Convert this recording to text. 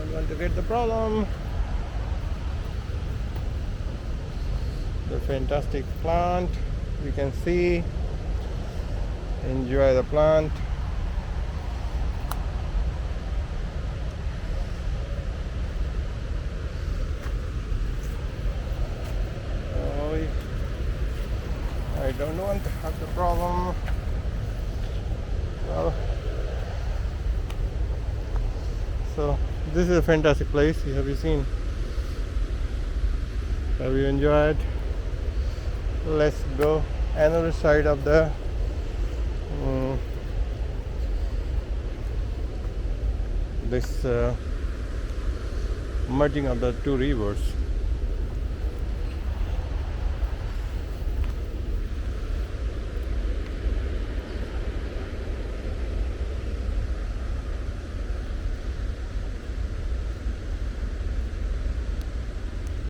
don't want to get the problem. The fantastic plant, you can see. Enjoy the plant. Oh, I don't want to have the problem. Well, so this is a fantastic place. Have you seen? Have you enjoyed? Let's go another side of the this merging of the two rivers.